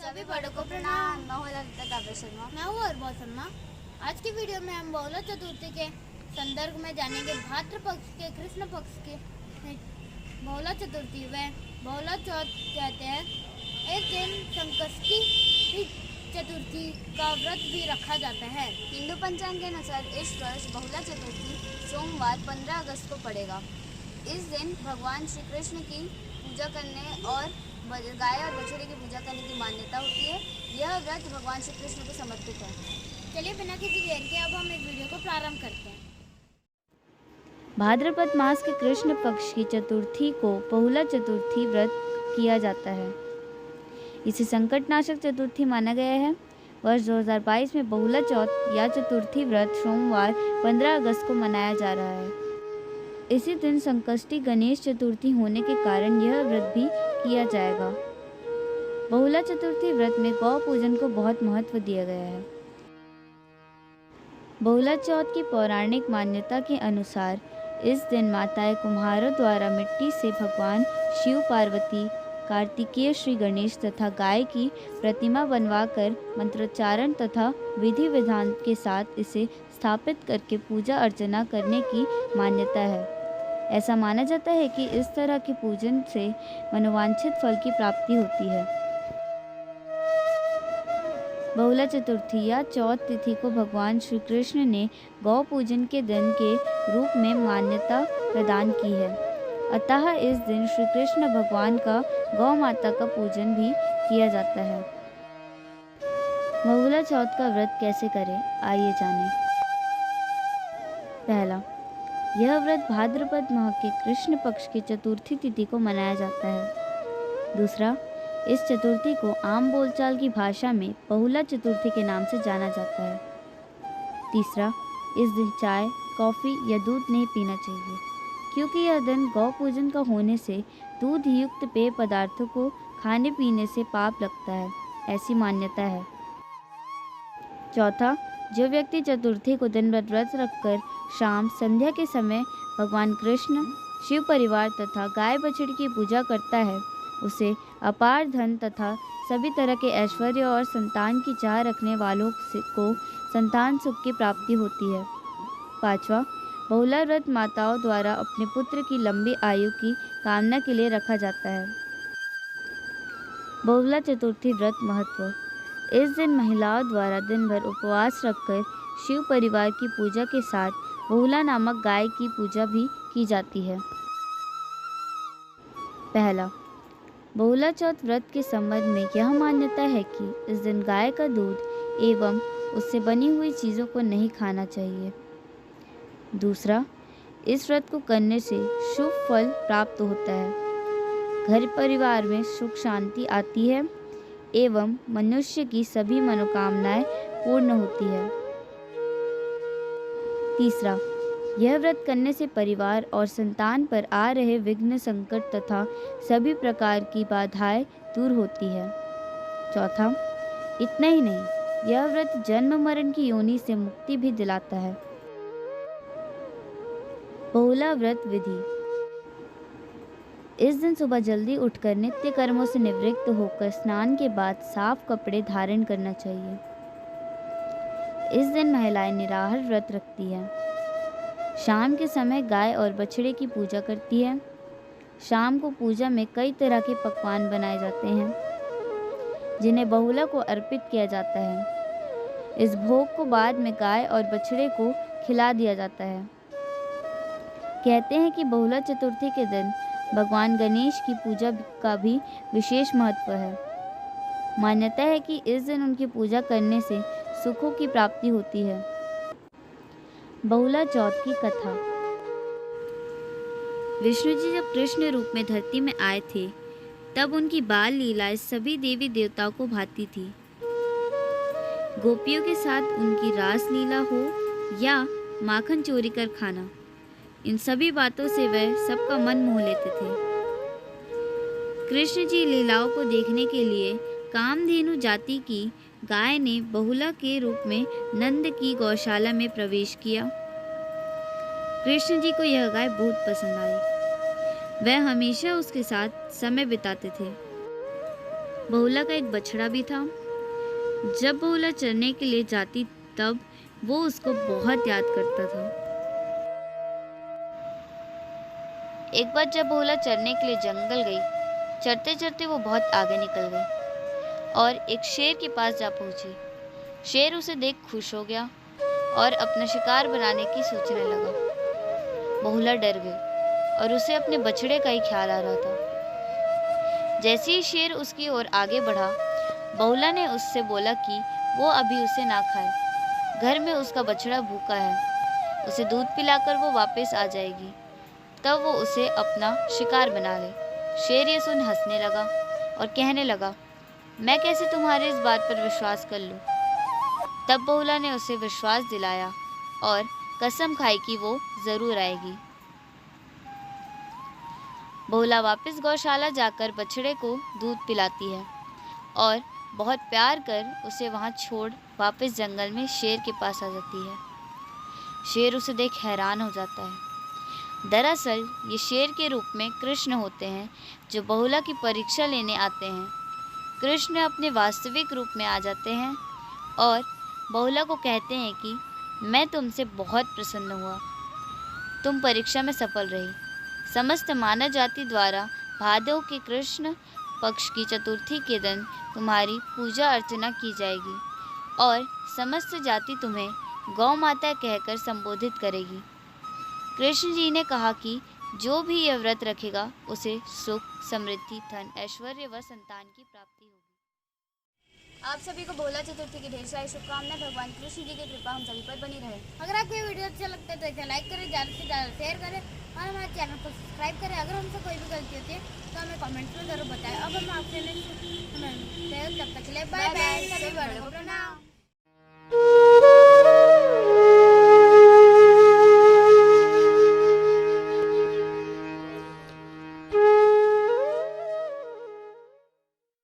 सभी बड़ों को प्रणाम। मैं हूँ ललिता काव्य शर्मा। मैं हूँ अरबा शर्मा। आज की वीडियो में हम बहुला चतुर्थी के संदर्भ में जानेंगे भाद्र पक्ष के कृष्ण पक्ष के बहुला चतुर्थी व बहुला चौथ कहते हैं। एक दिन संकष्टी चतुर्थी का व्रत भी रखा जाता है। हिंदू पंचांग के अनुसार इस वर्ष बहुला चतुर्थी सोमवार 15 अगस्त को पड़ेगा। इस दिन भगवान श्री कृष्ण की पूजा करने और गाय और बछड़े की पूजा करने की मान्यता होती है। यह व्रत भगवान श्री कृष्ण को समर्पित है। चलिए बिना किसी देर के अब हम इस वीडियो को प्रारंभ करते हैं। भाद्रपद मास के कृष्ण पक्ष की चतुर्थी को बहुला चतुर्थी व्रत किया जाता है। इसे संकटनाशक चतुर्थी माना गया है। वर्ष 2022 में बहुला चौथ या चतुर्थी व्रत सोमवार 15 अगस्त को मनाया जा रहा है। इसी दिन संकष्टी गणेश चतुर्थी होने के कारण यह व्रत भी किया जाएगा। बहुला चतुर्थी व्रत में गौ पूजन को बहुत महत्व दिया गया है। बहुला चौथ की पौराणिक मान्यता के अनुसार इस दिन माताएं कुम्हारों द्वारा मिट्टी से भगवान शिव, पार्वती, कार्तिकेय, श्री गणेश तथा गाय की प्रतिमा बनवाकर मंत्रोच्चारण तथा विधि विधान के साथ इसे स्थापित करके पूजा अर्चना करने की मान्यता है। ऐसा माना जाता है कि इस तरह के पूजन से मनोवांछित फल की प्राप्ति होती है। बहुला चतुर्थी या चौथ तिथि को भगवान श्री कृष्ण ने गौ पूजन के दिन के रूप में मान्यता प्रदान की है। अतः इस दिन श्री कृष्ण भगवान का गौ माता का पूजन भी किया जाता है। बहुला चौथ का व्रत कैसे करें, आइए जानें। पहला, यह व्रत भाद्रपद माह के कृष्ण पक्ष की चतुर्थी तिथि को मनाया जाता है। दूसरा, इस चतुर्थी को आम बोलचाल की भाषा में बहुला चतुर्थी के नाम से जाना जाता है। तीसरा, इस दिन चाय, कॉफ़ी या दूध नहीं पीना चाहिए, क्योंकि यह दिन गौ पूजन का होने से दूध युक्त पेय पदार्थों को खाने पीने से पाप लगता है, ऐसी मान्यता है। चौथा, जो व्यक्ति चतुर्थी को दिन भर व्रत रखकर शाम संध्या के समय भगवान कृष्ण, शिव परिवार तथा गाय बछड़ी की पूजा करता है, उसे अपार धन तथा सभी तरह के ऐश्वर्य और संतान की चाह रखने वालों को संतान सुख की प्राप्ति होती है। पांचवा, बहुला व्रत माताओं द्वारा अपने पुत्र की लंबी आयु की कामना के लिए रखा जाता है। बहुला चतुर्थी व्रत महत्व। इस दिन महिलाओं द्वारा दिन भर उपवास रखकर शिव परिवार की पूजा के साथ बहुला नामक गाय की पूजा भी की जाती है। पहला, बहुला चौथ व्रत के संबंध में यह मान्यता है कि इस दिन गाय का दूध एवं उससे बनी हुई चीज़ों को नहीं खाना चाहिए। दूसरा, इस व्रत को करने से शुभ फल प्राप्त होता है, घर परिवार में सुख शांति आती है एवं मनुष्य की सभी मनोकामनाएं पूर्ण होती है। तीसरा, यह व्रत करने से परिवार और संतान पर आ रहे विघ्न, संकट तथा सभी प्रकार की बाधाएं दूर होती है। चौथा, इतना ही नहीं, यह व्रत जन्म मरण की योनि से मुक्ति भी दिलाता है। बहुला व्रत विधि। इस दिन सुबह जल्दी उठकर नित्य कर्मों से निवृत्त होकर स्नान के बाद साफ कपड़े धारण करना चाहिए। इस दिन महिलाएं निराहार व्रत रखती हैं। शाम के समय गाय और बछड़े की पूजा करती है। शाम को पूजा में कई तरह के पकवान बनाए जाते हैं, जिन्हें बहुला को अर्पित किया जाता है। इस भोग को बाद में गाय और बछड़े को खिला दिया जाता है। कहते हैं कि बहुला चतुर्थी के दिन भगवान गणेश की पूजा का भी विशेष महत्व है। मान्यता है कि इस दिन उनकी पूजा करने से सुखों की प्राप्ति होती है। बहुला चौथ की कथा। विष्णु जी जब कृष्ण रूप में धरती में आए थे, तब उनकी बाल लीलाएं सभी देवी देवताओं को भाती थी। गोपियों के साथ उनकी रास लीला हो या माखन चोरी कर खाना, इन सभी बातों से वह सबका मन मोह लेते थे। कृष्ण जी लीलाओं को देखने के लिए कामधेनु जाति की गाय ने बहुला के रूप में नंद की गौशाला में प्रवेश किया। कृष्ण जी को यह गाय बहुत पसंद आई। वह हमेशा उसके साथ समय बिताते थे। बहुला का एक बछड़ा भी था। जब बहुला चरने के लिए जाती तब वो उसको बहुत याद करता था। एक बार जब बहुला चरने के लिए जंगल गई, चरते चरते वो बहुत आगे निकल गई और एक शेर के पास जा पहुंची। शेर उसे देख खुश हो गया और अपना शिकार बनाने की सोचने लगा। बहुला डर गई और उसे अपने बछड़े का ही ख्याल आ रहा था। जैसे ही शेर उसकी ओर आगे बढ़ा, बहुला ने उससे बोला कि वो अभी उसे ना खाए, घर में उसका बछड़ा भूखा है, उसे दूध पिलाकर वो वापस आ जाएगी, तब वो उसे अपना शिकार बना ले। शेर ये सुन हंसने लगा और कहने लगा, मैं कैसे तुम्हारे इस बात पर विश्वास कर लूं? तब बहुला ने उसे विश्वास दिलाया और कसम खाई कि वो जरूर आएगी। बहुला वापस गौशाला जाकर बछड़े को दूध पिलाती है और बहुत प्यार कर उसे वहां छोड़ वापस जंगल में शेर के पास आ जाती है। शेर उसे देख हैरान हो जाता है। दरअसल ये शेर के रूप में कृष्ण होते हैं, जो बहुला की परीक्षा लेने आते हैं। कृष्ण अपने वास्तविक रूप में आ जाते हैं और बहुला को कहते हैं कि मैं तुमसे बहुत प्रसन्न हुआ, तुम परीक्षा में सफल रही। समस्त मानव जाति द्वारा भादव के कृष्ण पक्ष की चतुर्थी के दिन तुम्हारी पूजा अर्चना की जाएगी और समस्त जाति तुम्हें गौ माता कहकर संबोधित करेगी। कृष्ण जी ने कहा कि जो भी यह व्रत रखेगा उसे सुख, समृद्धि, धन, ऐश्वर्य व संतान की प्राप्ति होगी। आप सभी को बहुला चतुर्थी की ढेर सारी शुभकामनाएं। भगवान कृष्ण जी की कृपा हम सभी पर बनी रहे। अगर आपको ये वीडियो अच्छा लगता है तो इसे लाइक करें, ज़्यादा से ज़्यादा शेयर करें और हमारे चैनल को सब्सक्राइब करें। अगर हमसे कोई भी गलती होती है तो हमें कमेंट में ज़रूर बताएं। अब हम आपसे तब तक के लिए बाय बाय, सभी बड़ों को प्रणाम।